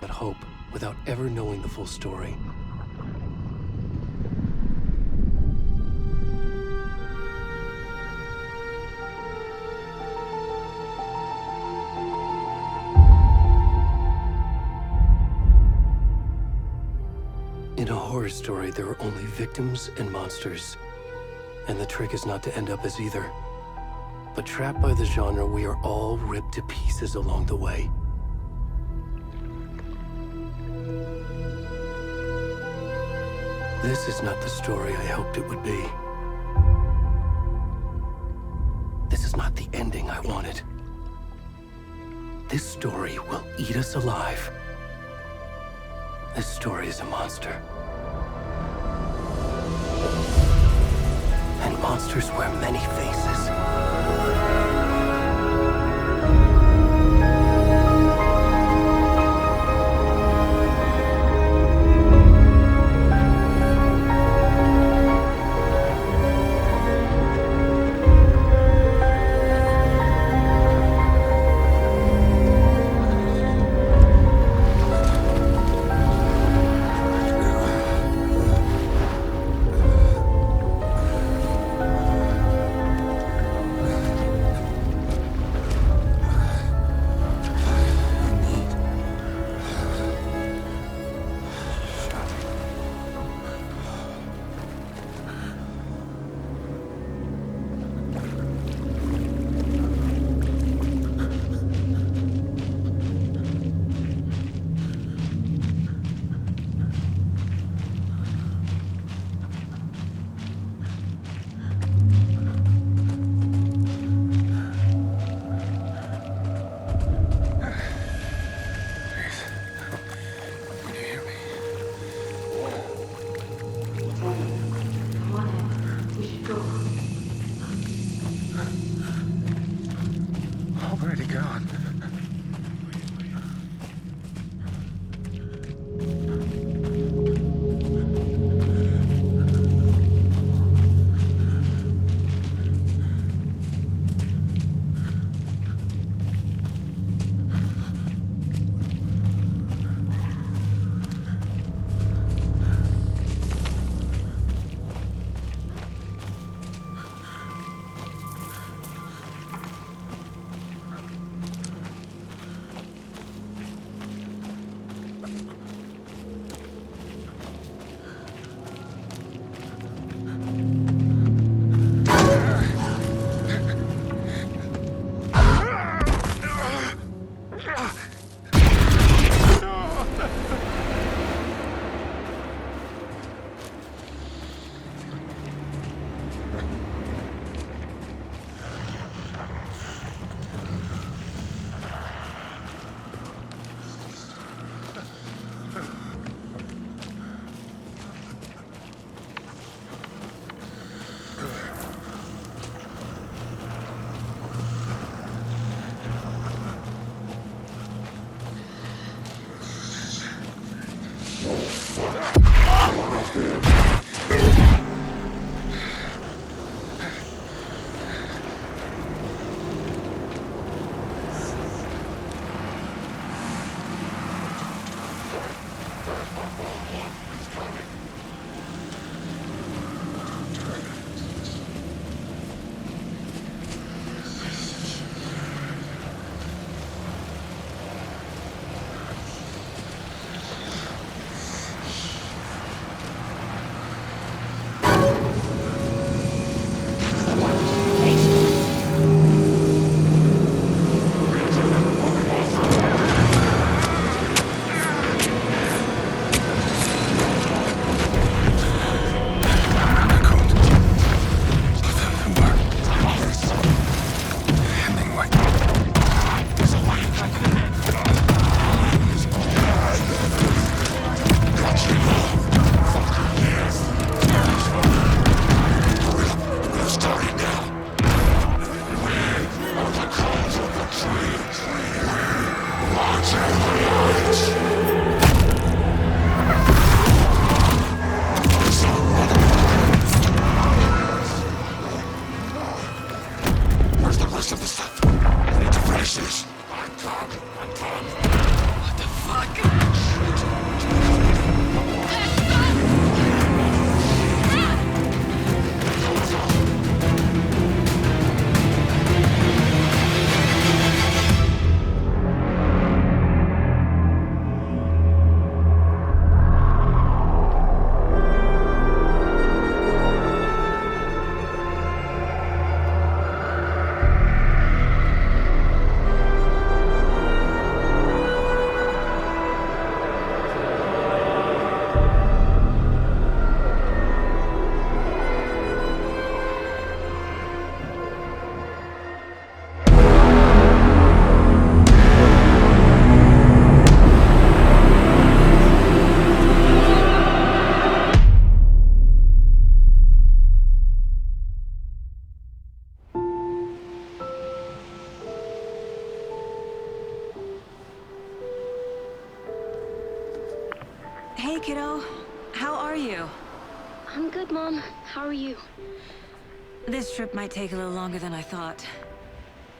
but hope without ever knowing the full story. In a horror story, there are only victims and monsters. And the trick is not to end up as either. But trapped by the genre, we are all ripped to pieces along the way. This is not the story I hoped it would be. This is not the ending I wanted. This story will eat us alive. This story is a monster. And monsters wear many faces. Hey, kiddo. How are you? I'm good, Mom. How are you? This trip might take a little longer than I thought.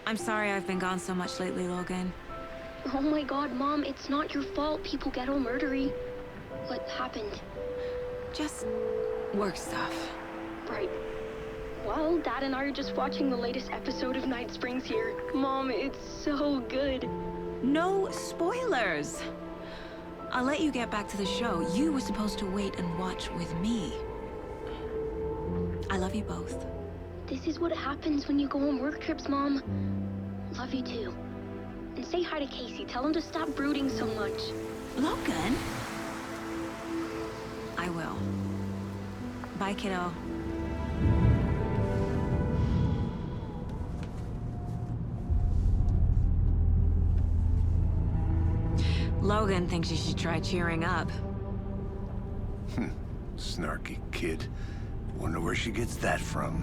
I'm sorry I've been gone so much lately, Logan. Oh my god, Mom, it's not your fault people get all murdery. What happened? Just work stuff. Right. Well, Dad and I are just watching the latest episode of Night Springs here. Mom, it's so good. No spoilers! I'll let you get back to the show. You were supposed to wait and watch with me. I love you both. This is what happens when you go on work trips, Mom. Love you too. And say hi to Casey. Tell him to stop brooding so much. Logan? I will. Bye, kiddo. Logan thinks you should try cheering up. Snarky kid. Wonder where she gets that from.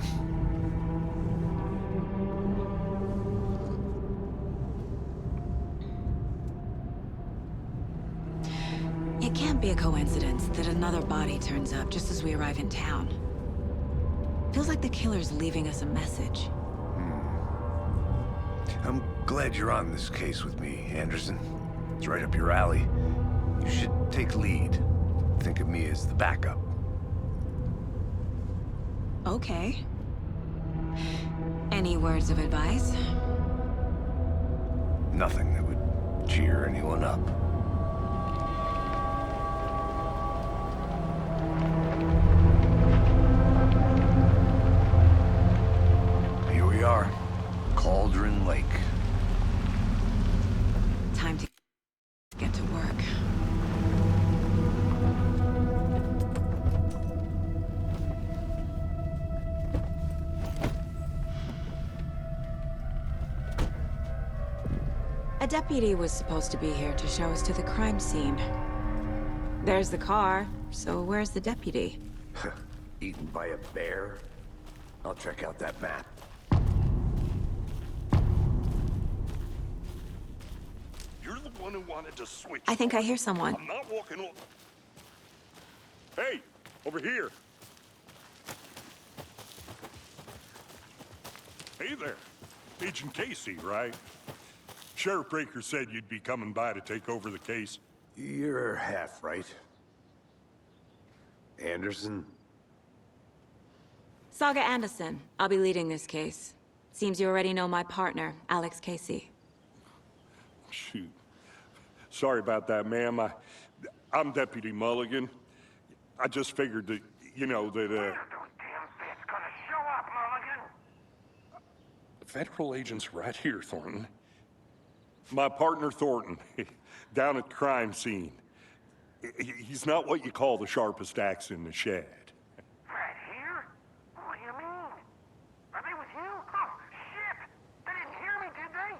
It can't be a coincidence that another body turns up just as we arrive in town. Feels like the killer's leaving us a message. I'm glad you're on this case with me, Anderson. It's right up your alley. You should take lead. Think of me as the backup. Okay. Any words of advice? Nothing that would cheer anyone up. Here we are. Cauldron Lake. Time to get to work. A deputy was supposed to be here to show us to the crime scene. There's the car, so where's the deputy? Eaten by a bear? I'll check out that map. You're the one who wanted to switch. I think I hear someone. I'm not walking on... Hey, over here. Hey there. Agent Casey, right? Sheriff Breaker said you'd be coming by to take over the case. You're half right. Anderson? Saga Anderson. I'll be leading this case. Seems you already know my partner, Alex Casey. Shoot. Sorry about that, ma'am. I'm Deputy Mulligan. I just figured that, you know, that, Where's those damn bits gonna show up, Mulligan? Federal agent's right here, Thornton. My partner, Thornton, down at the crime scene. He's not what you call the sharpest axe in the shed. Right here? What do you mean? Are they with you? Oh, shit! They didn't hear me, did they?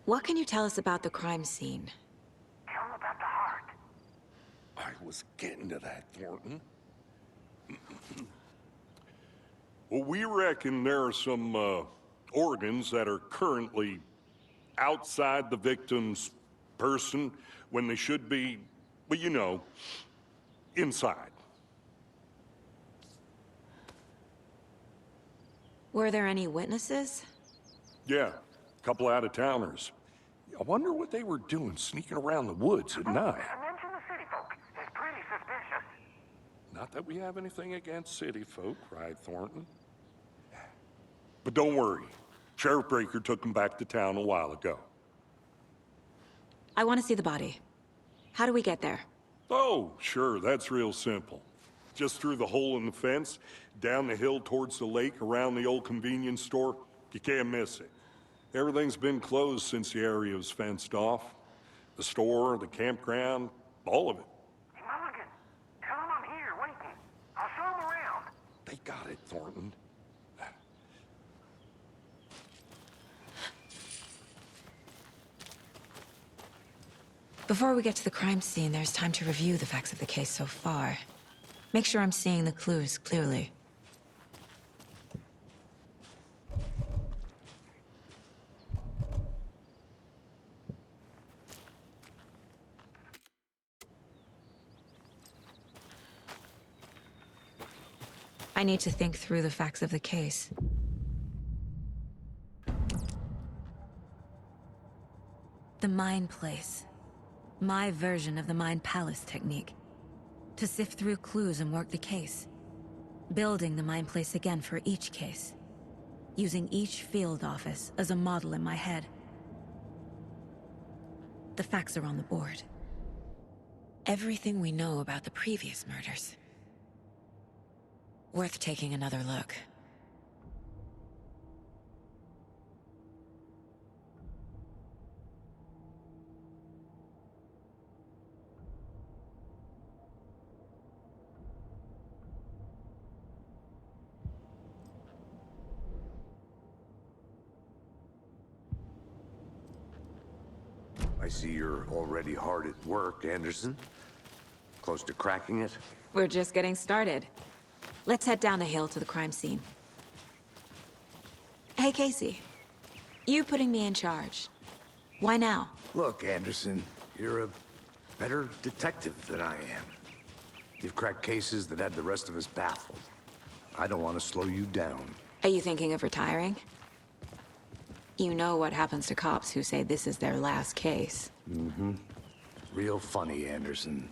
What can you tell us about the crime scene? Tell them about the heart. I was getting to that, Thornton. Well, we reckon there are some, organs that are currently outside the victim's person when they should be, well, you know, inside. Were there any witnesses? Yeah, a couple out-of-towners. I wonder what they were doing sneaking around the woods at night. Mention the city folk. It's pretty suspicious. Not that we have anything against city folk, right, Thornton? But don't worry. Sheriff Breaker took them back to town a while ago. I want to see the body. How do we get there? Oh, sure, that's real simple. Just through the hole in the fence, down the hill towards the lake, around the old convenience store. You can't miss it. Everything's been closed since the area was fenced off. The store, the campground, all of it. Hey, Mulligan, tell them I'm here waiting. I'll show them around. They got it, Thornton. Before we get to the crime scene, there's time to review the facts of the case so far. Make sure I'm seeing the clues clearly. I need to think through the facts of the case. The Mind Place. My version of the Mind Palace technique. To sift through clues and work the case. Building the Mind Place again for each case. Using each field office as a model in my head. The facts are on the board. Everything we know about the previous murders. Worth taking another look. I see you're already hard at work, Anderson. Close to cracking it? We're just getting started. Let's head down the hill to the crime scene. Hey, Casey. You putting me in charge. Why now? Look, Anderson, you're a better detective than I am. You've cracked cases that had the rest of us baffled. I don't want to slow you down. Are you thinking of retiring? You know what happens to cops who say this is their last case. Mm-hmm. Real funny, Anderson.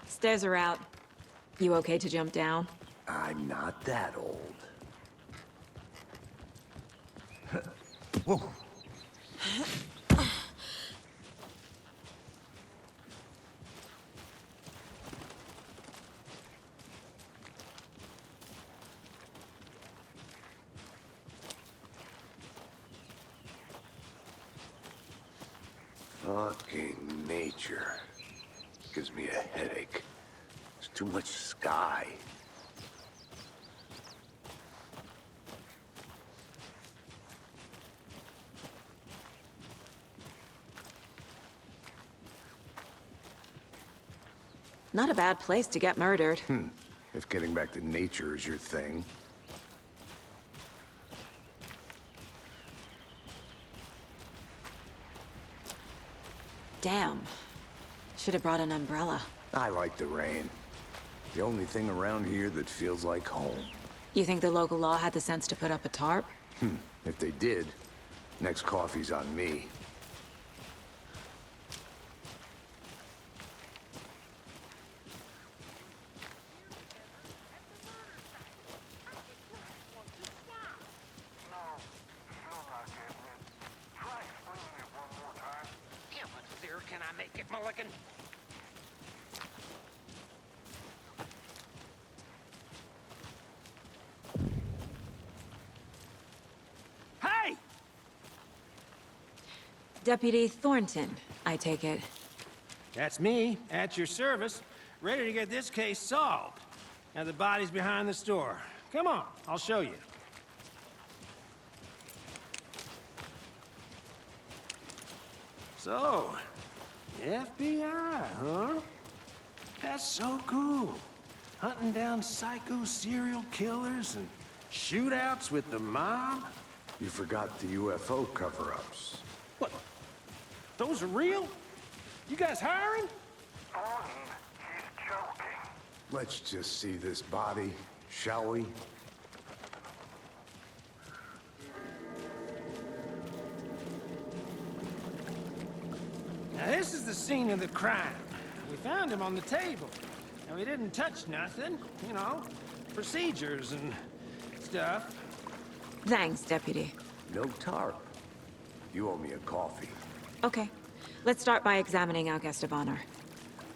Stairs are out. You okay to jump down? I'm not that old. Whoa. Fucking nature. Gives me a headache. There's too much sky. Not a bad place to get murdered. If getting back to nature is your thing. Damn. Should have brought an umbrella. I like the rain. The only thing around here that feels like home. You think the local law had the sense to put up a tarp? If they did, next coffee's on me. Can I make it, Mulligan? Hey! Deputy Thornton, I take it. That's me, at your service, ready to get this case solved. Now the body's behind the store. Come on, I'll show you. So, FBI, huh? That's so cool. Hunting down psycho serial killers and shootouts with the mob. You forgot the UFO cover-ups. What? Those are real? You guys hiring? Thornton, he's joking. Let's just see this body, shall we? Now this is the scene of the crime. We found him on the table. And we didn't touch nothing, you know, procedures and stuff. Thanks, Deputy. No tarp. You owe me a coffee. Okay. Let's start by examining our guest of honor.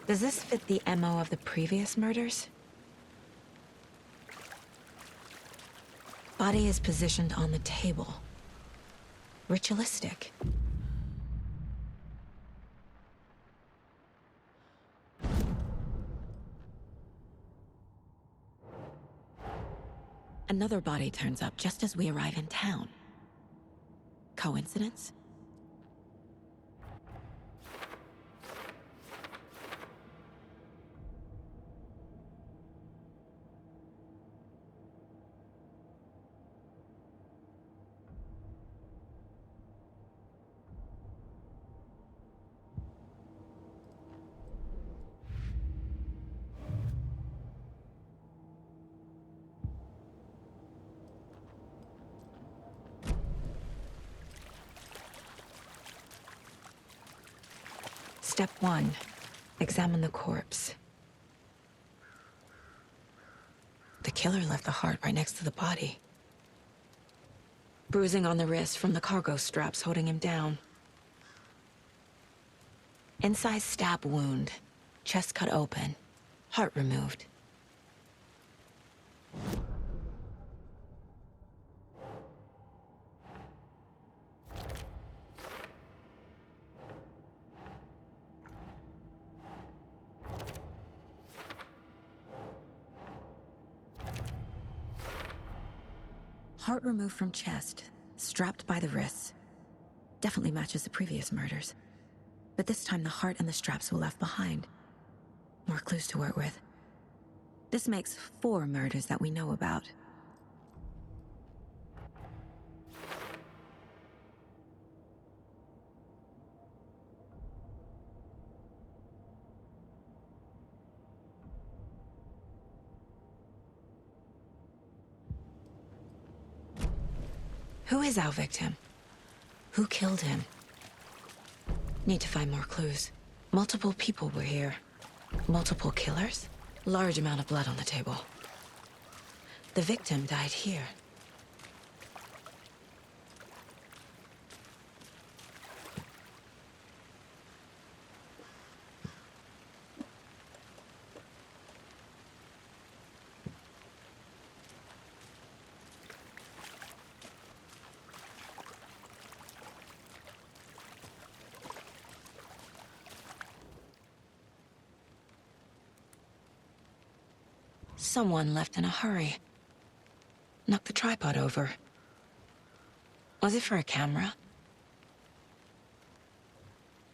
Does this fit the MO of the previous murders? Body is positioned on the table. Ritualistic. Another body turns up just as we arrive in town. Coincidence? Step 1. Examine the corpse. The killer left the heart right next to the body. Bruising on the wrist from the cargo straps holding him down. Incised stab wound. Chest cut open. Heart removed. Heart removed from chest, strapped by the wrists. Definitely matches the previous murders. But this time the heart and the straps were left behind. More clues to work with. This makes 4 murders that we know about. Who is our victim? Who killed him? Need to find more clues. Multiple people were here. Multiple killers? Large amount of blood on the table. The victim died here. Someone left in a hurry. Knocked the tripod over. Was it for a camera?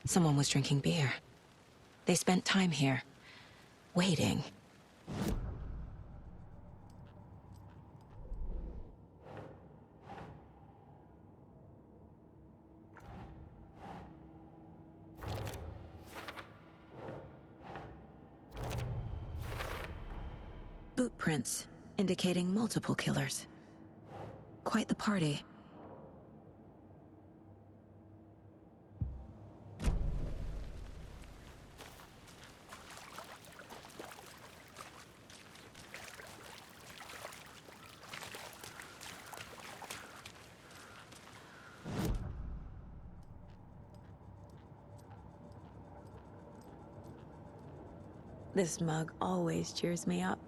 Someone was drinking beer. They spent time here, waiting. Boot prints, indicating multiple killers. Quite the party. This mug always cheers me up.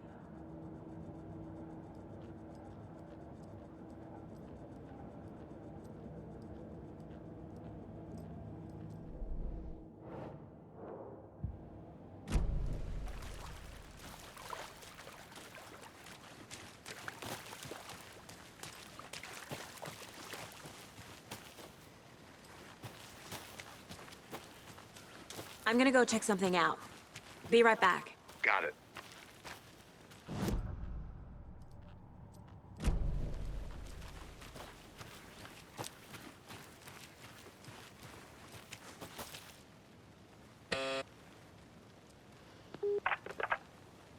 I'm gonna go check something out. Be right back. Got it.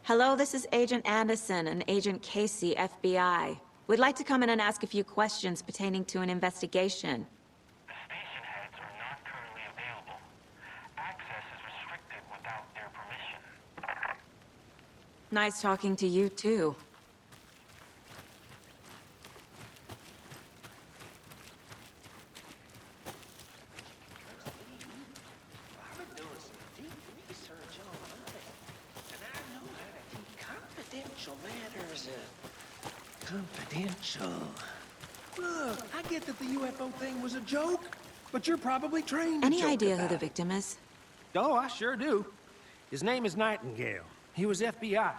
Hello, this is Agent Anderson and Agent Casey, FBI. We'd like to come in and ask a few questions pertaining to an investigation. The station heads are not currently available. Access is restricted without their permission. Nice talking to you, too. I've been doing some deep research online, and I know how to keep confidential matters confidential. Look, I get that the UFO thing was a joke, but you're probably trained to Any joke idea who about the it. victim is? Oh, I sure do. His name is Nightingale. He was FBI.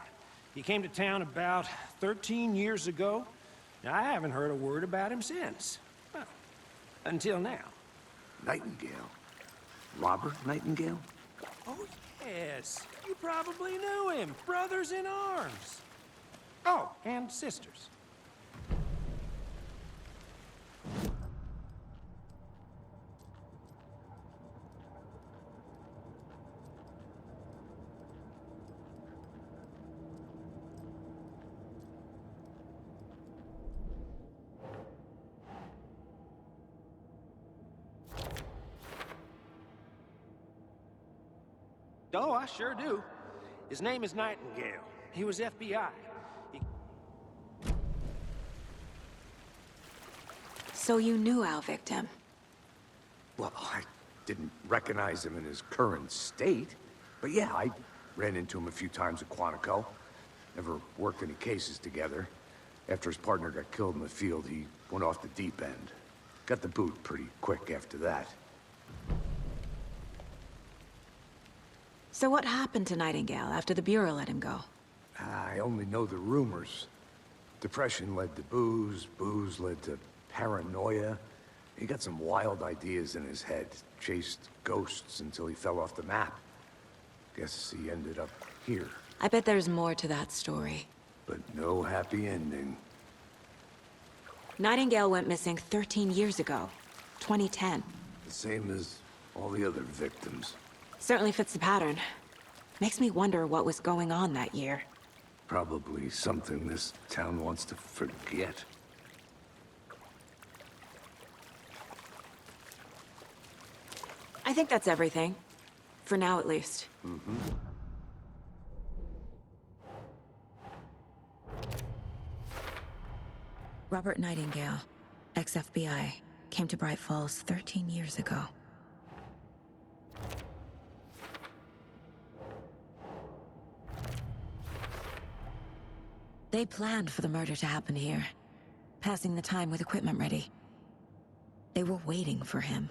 He came to town about 13 years ago. Now, I haven't heard a word about him since. Well, until now. Nightingale. Robert Nightingale? Oh, yes. You probably knew him. Brothers in arms. Oh, and sisters. Oh, I sure do. His name is Nightingale. He was FBI. So you knew our victim? Well, I didn't recognize him in his current state. But yeah, I ran into him a few times at Quantico. Never worked any cases together. After his partner got killed in the field, he went off the deep end. Got the boot pretty quick after that. So what happened to Nightingale after the Bureau let him go? I only know the rumors. Depression led to booze, booze led to paranoia. He got some wild ideas in his head, chased ghosts until he fell off the map. Guess he ended up here. I bet there's more to that story. But no happy ending. Nightingale went missing 13 years ago, 2010. The same as all the other victims. Certainly fits the pattern. Makes me wonder what was going on that year. Probably something this town wants to forget. I think that's everything. For now, at least. Robert Nightingale, ex-FBI, came to Bright Falls 13 years ago. They planned for the murder to happen here, passing the time with equipment ready. They were waiting for him.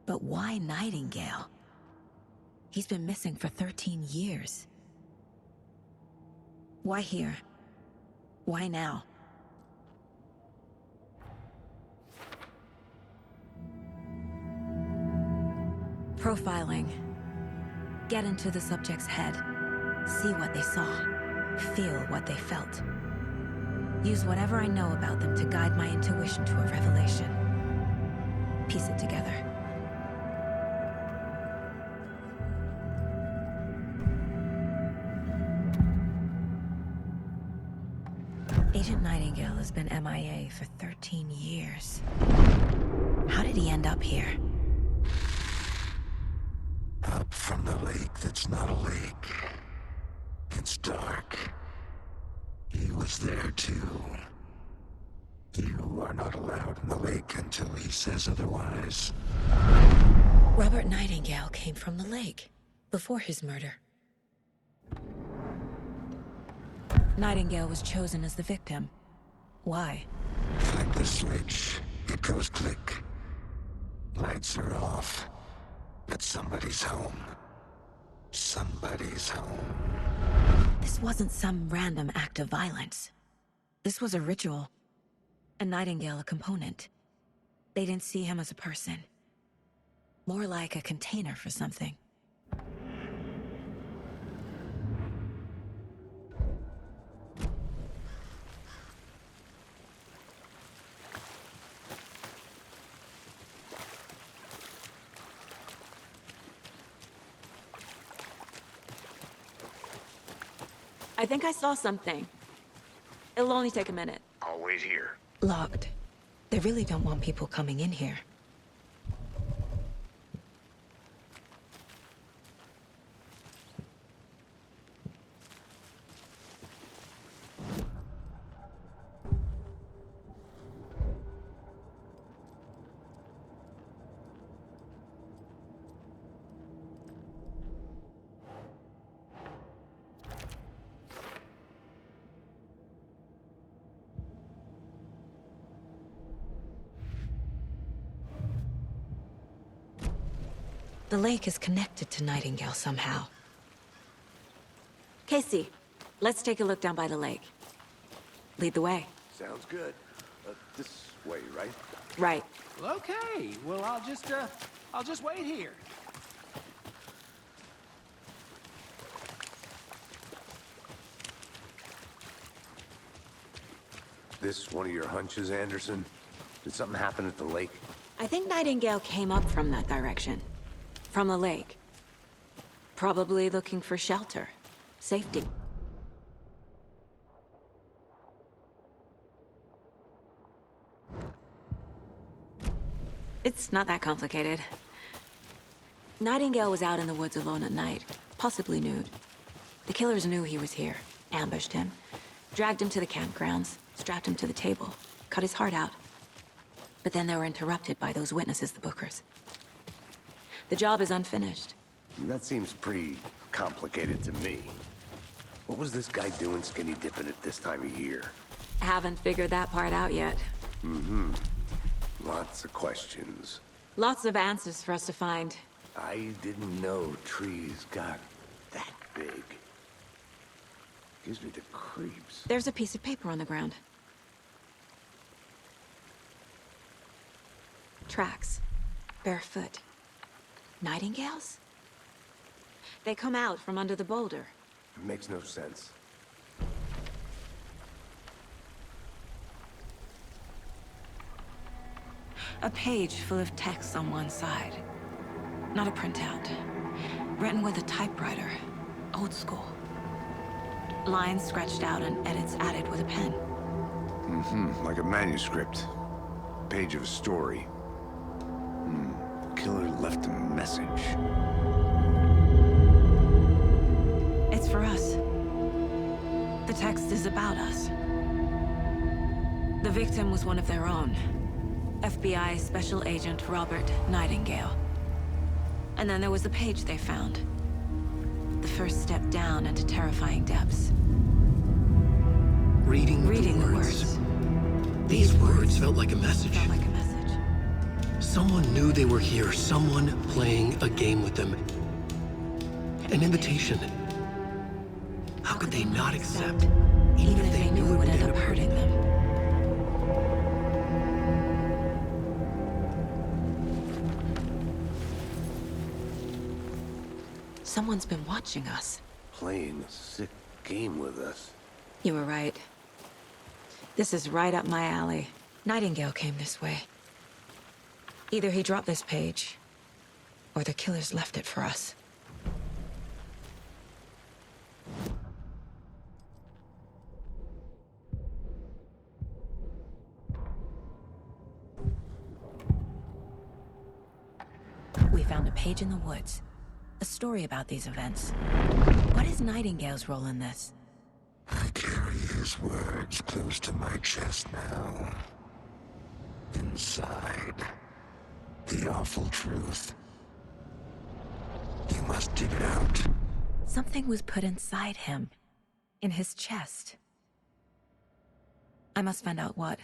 But why Nightingale? He's been missing for 13 years. Why here? Why now? Profiling. Get into the subject's head. See what they saw. Feel what they felt. Use whatever I know about them to guide my intuition to a revelation. Piece it together. Agent Nightingale has been MIA for 13 years. How did he end up here? Up from the lake that's not a lake. It's dark. He was there too. You are not allowed in the lake until he says otherwise. Robert Nightingale came from the lake, before his murder. Nightingale was chosen as the victim. Why? Like the switch, it goes click. Lights are off. But somebody's home. Somebody's home. This wasn't some random act of violence. This was a ritual. And Nightingale a component. They didn't see him as a person. More like a container for something. I think I saw something. It'll only take a minute. I'll wait here. Locked. They really don't want people coming in here. The lake is connected to Nightingale somehow. Casey, let's take a look down by the lake. Lead the way. Sounds good. This way, right? Right. Well, okay. Well, I'll just wait here. This one of your hunches, Anderson? Did something happen at the lake? I think Nightingale came up from that direction. From the lake. Probably looking for shelter. Safety. It's not that complicated. Nightingale was out in the woods alone at night, possibly nude. The killers knew he was here, ambushed him, dragged him to the campgrounds, strapped him to the table, cut his heart out. But then they were interrupted by those witnesses, the Bookers. The job is unfinished. That seems pretty complicated to me. What was this guy doing skinny dipping at this time of year? Haven't figured that part out yet. Lots of questions. Lots of answers for us to find. I didn't know trees got that big. Gives me the creeps. There's a piece of paper on the ground. Tracks. Barefoot. Nightingales? They come out from under the boulder. It makes no sense. A page full of text on one side. Not a printout. Written with a typewriter. Old school. Lines scratched out and edits added with a pen. Like a manuscript. Page of a story. The killer left a message. It's for us. The text is about us. The victim was one of their own. FBI Special Agent Robert Nightingale. And then there was the page they found. The first step down into terrifying depths. Reading the words. These words felt like a message. Felt like a message. Someone knew they were here, someone playing a game with them. An invitation. How could they not accept, even if they knew it would end up hurting them? Someone's been watching us. Playing a sick game with us. You were right. This is right up my alley. Nightingale came this way. Either he dropped this page, or the killers left it for us. We found a page in the woods. A story about these events. What is Nightingale's role in this? I carry his words close to my chest now. Inside, the awful truth. You must dig it out. Something was put inside him. In his chest. I must find out what.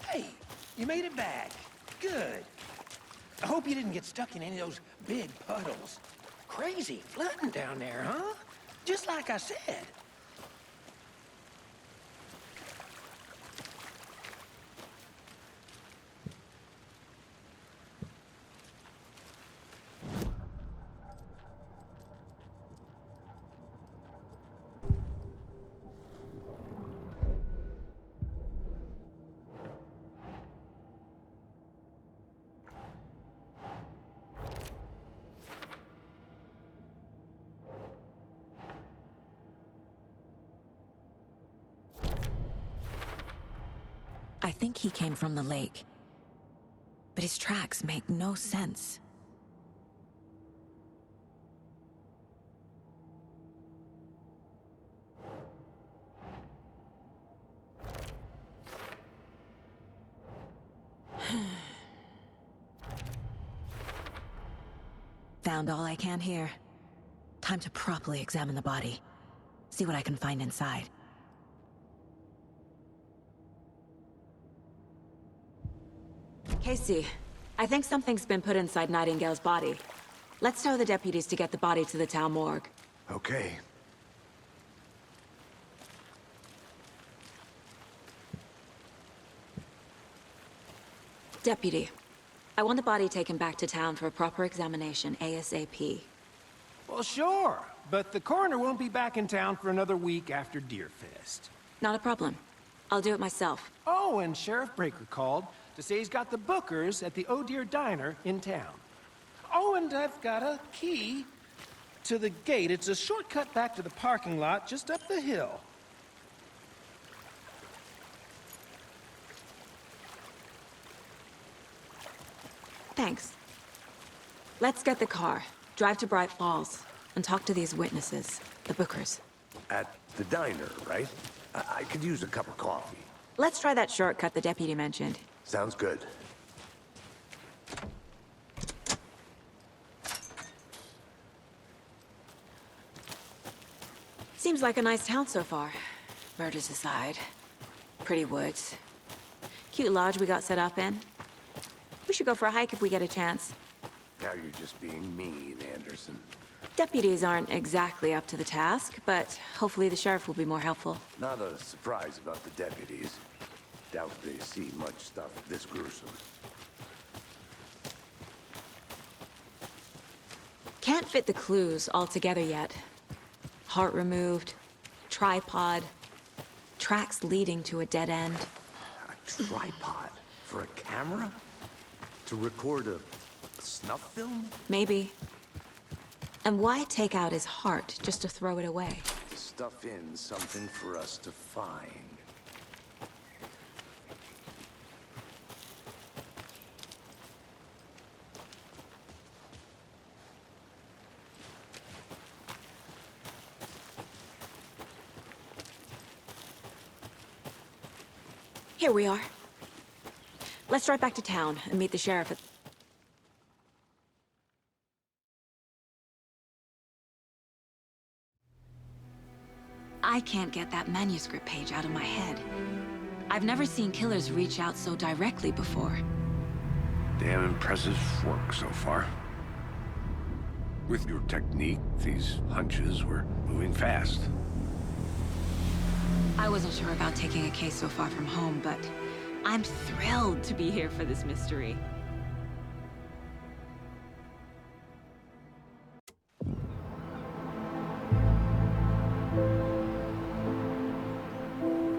Hey, you made it back. Good. I hope you didn't get stuck in any of those big puddles. Crazy flooding down there, huh? Just like I said. I think he came from the lake. But his tracks make no sense. Found all I can here. Time to properly examine the body. See what I can find inside. Casey, I think something's been put inside Nightingale's body. Let's tell the deputies to get the body to the town morgue. Okay. Deputy, I want the body taken back to town for a proper examination, ASAP. Well, sure, but the coroner won't be back in town for another week after Deerfest. Not a problem. I'll do it myself. Oh, and Sheriff Breaker called to say he's got the bookers at the Oh Dear Diner in town. Oh, and I've got a key to the gate. It's a shortcut back to the parking lot just up the hill. Thanks. Let's get the car, drive to Bright Falls, and talk to these witnesses, the bookers. At the diner, right? I could use a cup of coffee. Let's try that shortcut the deputy mentioned. Sounds good. Seems like a nice town so far. Murders aside. Pretty woods. Cute lodge we got set up in. We should go for a hike if we get a chance. Now you're just being mean, Anderson. Deputies aren't exactly up to the task, but hopefully the sheriff will be more helpful. Not a surprise about the deputies. Doubt they see much stuff this gruesome. Can't fit the clues all together yet. Heart removed, tripod, tracks leading to a dead end. A tripod? For a camera? To record a snuff film? Maybe. And why take out his heart just to throw it away? To stuff in something for us to find. Here we are. Let's drive back to town and meet the sheriff at... I can't get that manuscript page out of my head. I've never seen killers reach out so directly before. Damn impressive work so far. With your technique, these hunches were moving fast. I wasn't sure about taking a case so far from home, but I'm thrilled to be here for this mystery.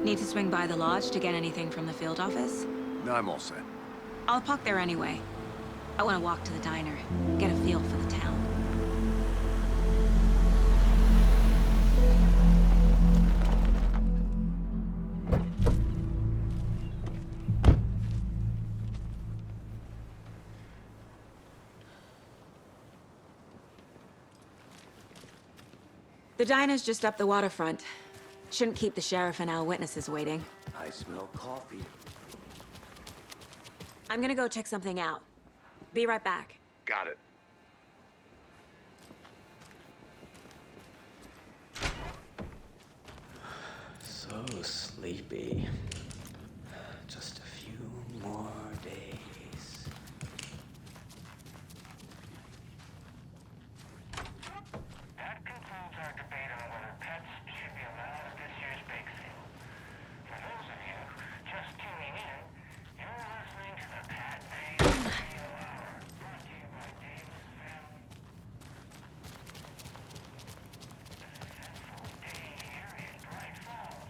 Need to swing by the lodge to get anything from the field office? No, I'm all set. I'll park there anyway. I want to walk to the diner, get a feel for the town. The diner's just up the waterfront. Shouldn't keep the sheriff and our witnesses waiting. I smell coffee. I'm gonna go check something out. Be right back. Got it. So sleepy. Just a few more days. That concludes our debate on whether pets should be allowed at this year's bake sale. For those of you just tuning in, you're listening to the Pet Day Radio Hour, brought to you by Davis Family. An eventful day here in Bright Falls.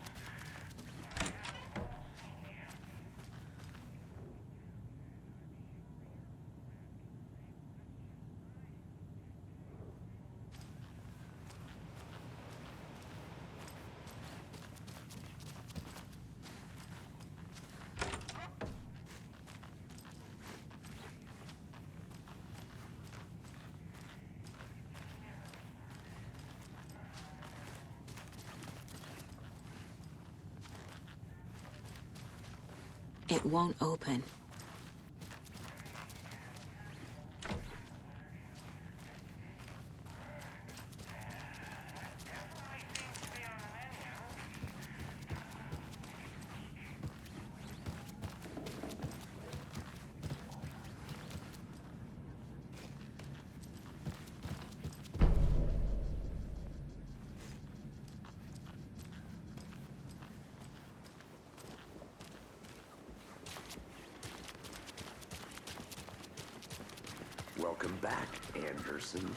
It won't open. back, Anderson.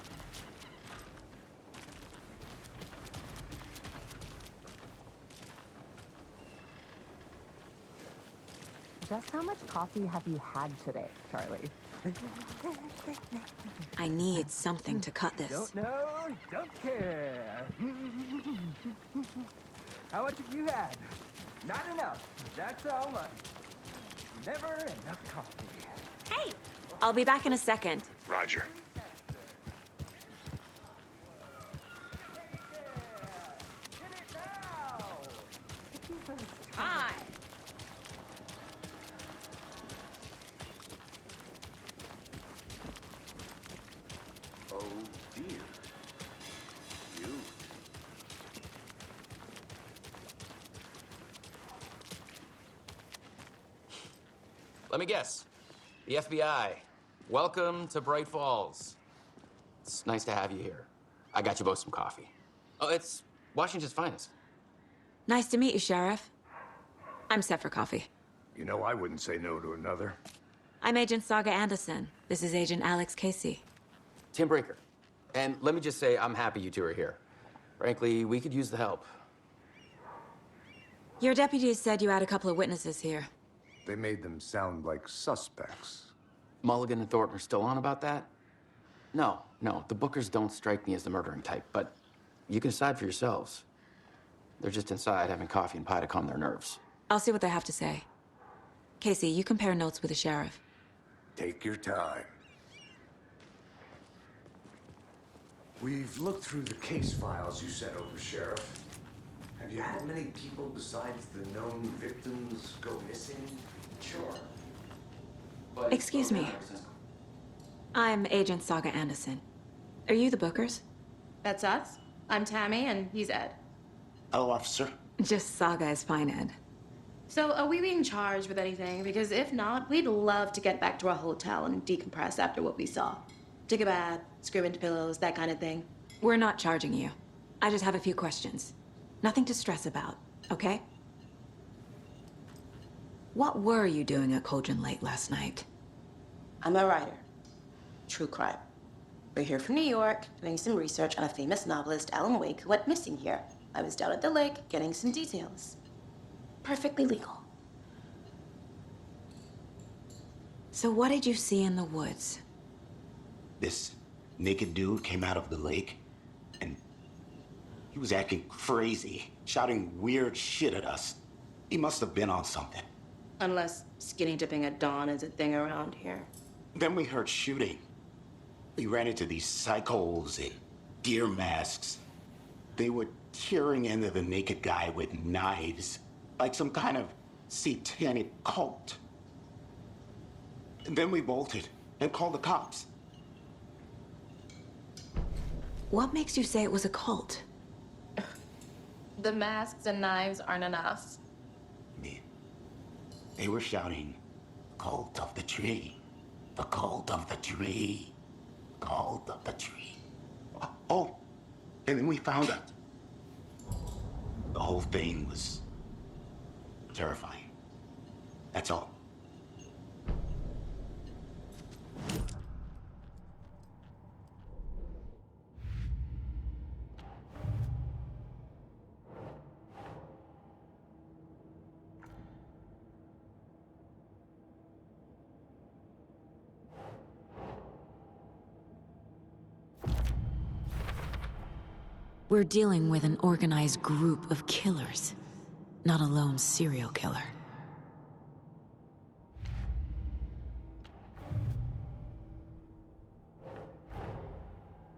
Just how much coffee have you had today, Charlie? I need something to cut this. Don't know, don't care. How much have you had? Not enough. That's all right. Never enough coffee. Hey! I'll be back in a second. Roger. Hi! Oh, dear. You. Let me guess. The FBI. Welcome to Bright Falls. It's nice to have you here. I got you both some coffee. Oh, it's Washington's finest. Nice to meet you, Sheriff. I'm set for coffee. You know, I wouldn't say no to another. I'm Agent Saga Anderson. This is Agent Alex Casey. Tim Brinker. And let me just say, I'm happy you two are here. Frankly, we could use the help. Your deputies said you had a couple of witnesses here. They made them sound like suspects. Mulligan and Thornton are still on about that? No, the Bookers don't strike me as the murdering type, but you can decide for yourselves. They're just inside having coffee and pie to calm their nerves. I'll see what they have to say. Casey, you compare notes with the sheriff. Take your time. We've looked through the case files you sent over, Sheriff. Have you had many people besides the known victims go missing? Sure. But Excuse me. I'm Agent Saga Anderson. Are you the Bookers? That's us. I'm Tammy, and he's Ed. Hello, officer. Just Saga is fine, Ed. So, are we being charged with anything? Because if not, we'd love to get back to our hotel and decompress after what we saw. Take a bath, scream into pillows, that kind of thing. We're not charging you. I just have a few questions. Nothing to stress about, okay? What were you doing at Cauldron late last night? I'm a writer. True crime. We're here from New York, doing some research on a famous novelist, Alan Wake, who went missing here. I was down at the lake, getting some details. Perfectly legal. So what did you see in the woods? This naked dude came out of the lake, and he was acting crazy, shouting weird shit at us. He must have been on something. Unless skinny dipping at dawn is a thing around here. Then we heard shooting. We ran into these psychos in deer masks. They were tearing into the naked guy with knives, like some kind of satanic cult. And then we bolted and called the cops. What makes you say it was a cult? The masks and knives aren't enough. They were shouting, "Cult of the tree, the cult of the tree, cult of the tree." Oh, and then we found out. The whole thing was terrifying. That's all. We're dealing with an organized group of killers, not a lone serial killer.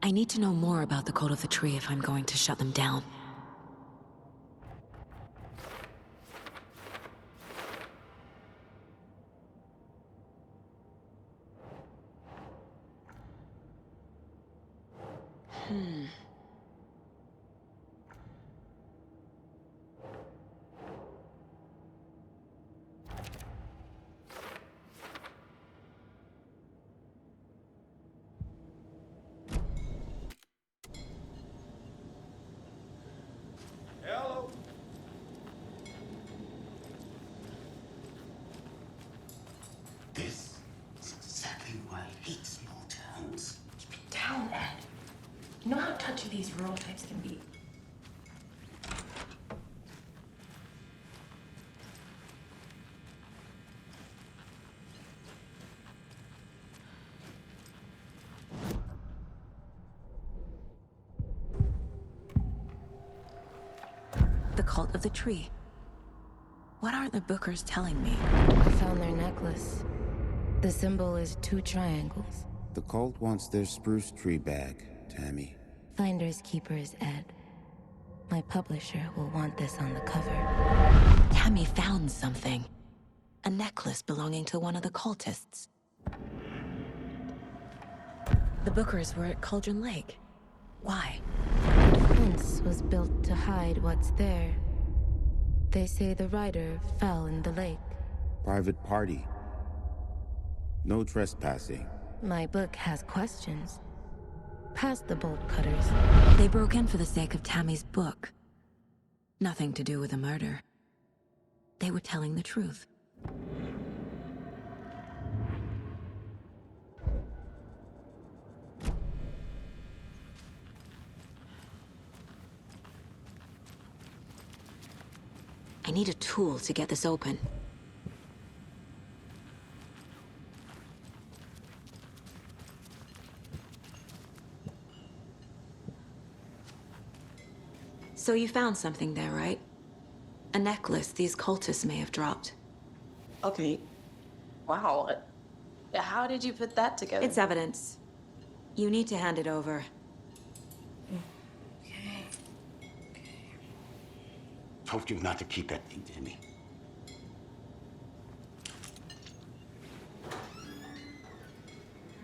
I need to know more about the Cult of the Tree if I'm going to shut them down. This is exactly why I hate small towns. these rural types can be. The cult of the tree. What are the Bookers telling me? I found their necklace. The symbol is 2 triangles. The cult wants their spruce tree back, Tammy. Finders keepers, Ed. My publisher will want this on the cover. Tammy found something. A necklace belonging to one of the cultists. The Bookers were at Cauldron Lake. Why? The fence was built to hide what's there. They say the rider fell in the lake. Private party. No trespassing. My book has questions. Past the bolt cutters. They broke in for the sake of Tammy's book. Nothing to do with a murder. They were telling the truth. I need a tool to get this open. So you found something there, right? A necklace these cultists may have dropped. Okay. Wow. How did you put that together? It's evidence. You need to hand it over. Okay. Told you not to keep that thing, Tammy.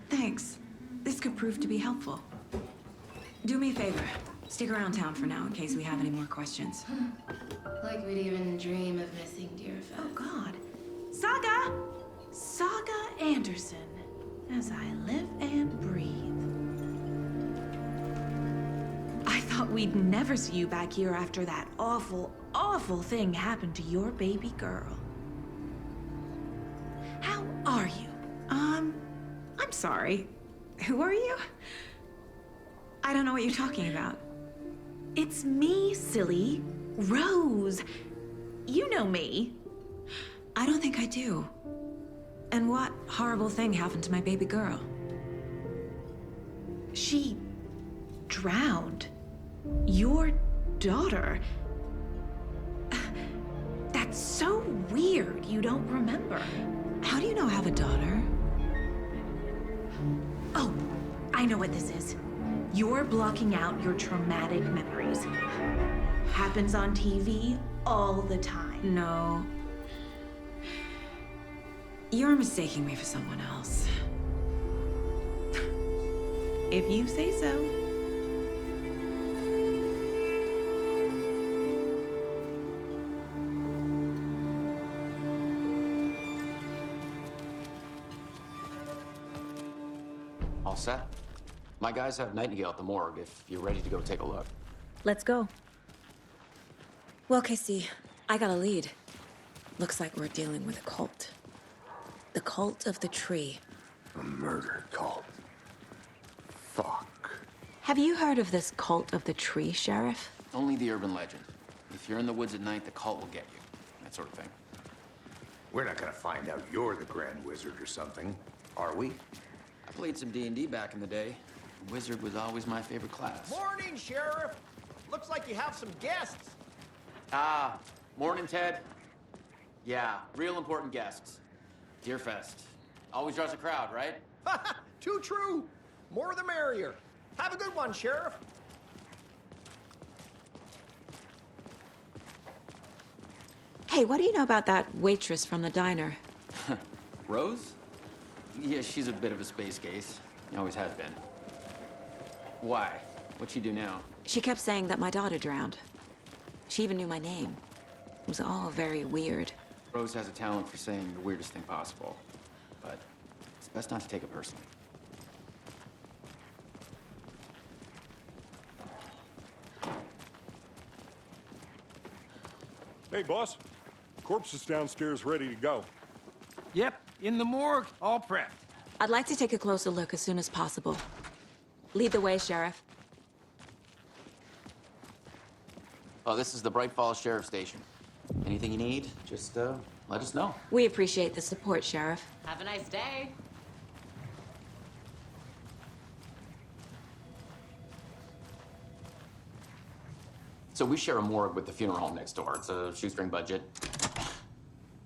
Thanks. This could prove to be helpful. Do me a favor. Stick around town for now in case we have any more questions. Like we'd even dream of missing dear friends. Oh, God. Saga! Saga Anderson. As I live and breathe. I thought we'd never see you back here after that awful, awful thing happened to your baby girl. How are you? I'm sorry. Who are you? I don't know what you're talking about. It's me, silly. Rose. You know me. I don't think I do. And what horrible thing happened to my baby girl? She drowned. Your daughter. That's so weird you don't remember. How do you know I have a daughter? Oh, I know what this is. You're blocking out your traumatic memories. Happens on TV all the time. No. You're mistaking me for someone else. If you say so. All set? My guys have Nightingale at the morgue if you're ready to go take a look. Let's go. Well, Casey, I got a lead. Looks like we're dealing with a cult. The cult of the tree. A murder cult. Fuck. Have you heard of this cult of the tree, Sheriff? Only the urban legend. If you're in the woods at night, the cult will get you. That sort of thing. We're not gonna find out you're the Grand Wizard or something, are we? I played some D&D back in the day. Wizard was always my favorite class. Morning, Sheriff. Looks like you have some guests. Ah, morning, Ted. Yeah, real important guests. Deerfest. Always draws a crowd, right? Too true. More the merrier. Have a good one, Sheriff. Hey, what do you know about that waitress from the diner? Rose? Yeah, she's a bit of a space case. Always has been. Why? What'd she do now? She kept saying that my daughter drowned. She even knew my name. It was all very weird. Rose has a talent for saying the weirdest thing possible. But it's best not to take it personally. Hey, boss. Corpse is downstairs ready to go. Yep, in the morgue, all prepped. I'd like to take a closer look as soon as possible. Lead the way, Sheriff. Oh, this is the Bright Falls Sheriff Station. Anything you need, just let us know. We appreciate the support, Sheriff. Have a nice day. So we share a morgue with the funeral home next door. It's a shoestring budget.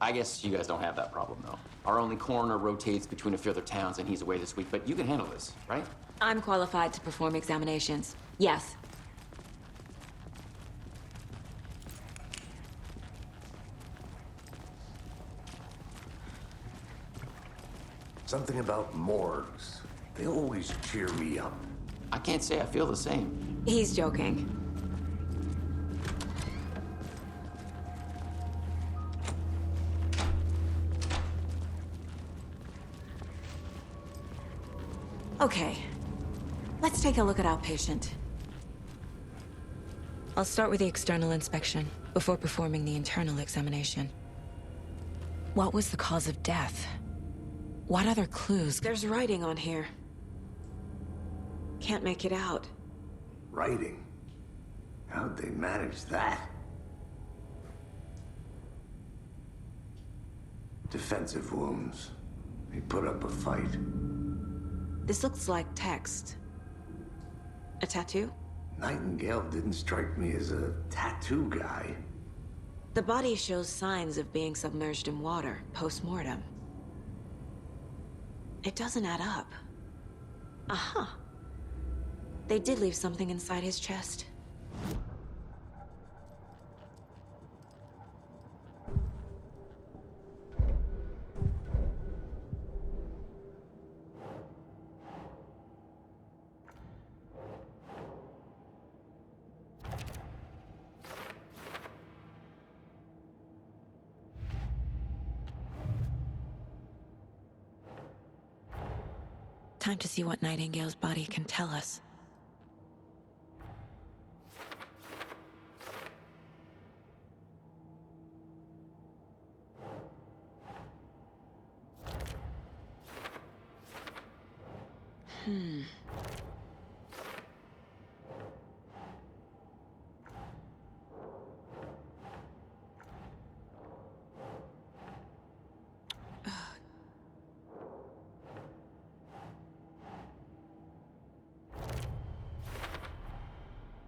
I guess you guys don't have that problem, though. Our only coroner rotates between a few other towns, and he's away this week, but you can handle this, right? I'm qualified to perform examinations. Yes. Something about morgues. They always cheer me up. I can't say I feel the same. He's joking. Okay, let's take a look at our patient. I'll start with the external inspection before performing the internal examination. What was the cause of death? What other clues? There's writing on here. Can't make it out. Writing? How'd they manage that? Defensive wounds. He put up a fight. This looks like text. A tattoo? Nightingale didn't strike me as a tattoo guy. The body shows signs of being submerged in water, post-mortem. It doesn't add up. Uh-huh. They did leave something inside his chest. Time to see what Nightingale's body can tell us.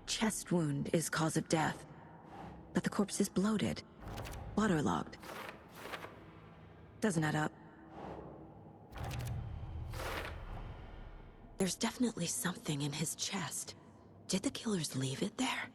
Chest wound is cause of death, but the corpse is bloated, waterlogged. Doesn't add up. There's definitely something in his chest. Did the killers leave it there?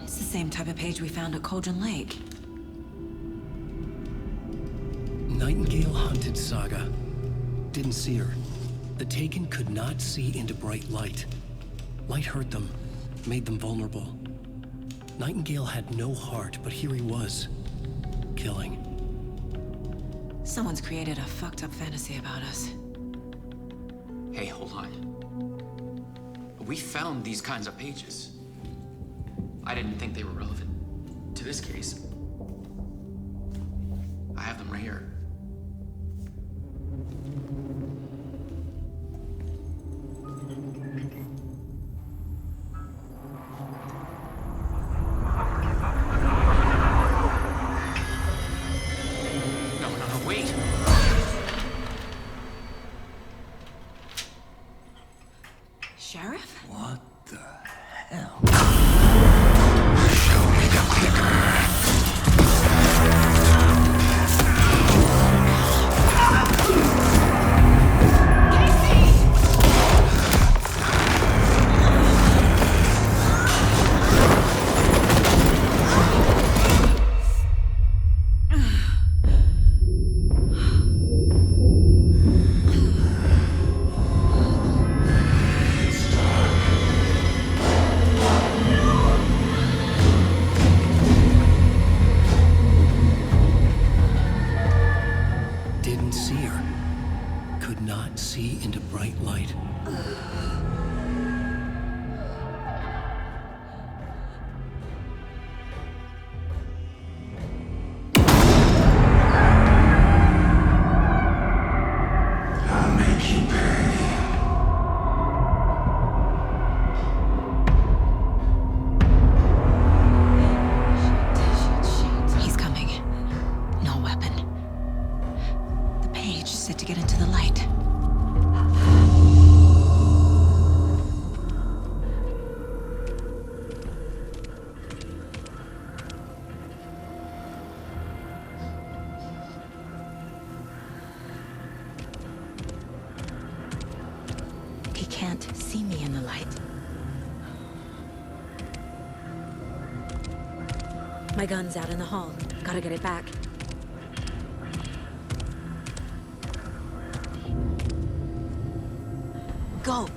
It's the same type of page we found at Cauldron Lake. Nightingale hunted Saga. Didn't see her. The Taken could not see into bright light. Light hurt them, made them vulnerable. Nightingale had no heart, but here he was, killing. Someone's created a fucked up fantasy about us. Hey, hold on. We found these kinds of pages. I didn't think they were relevant to this case. I have them right here. No, wait! Sheriff? What the hell? Show me the clicker. My gun's out in the hall. Gotta get it back. Go!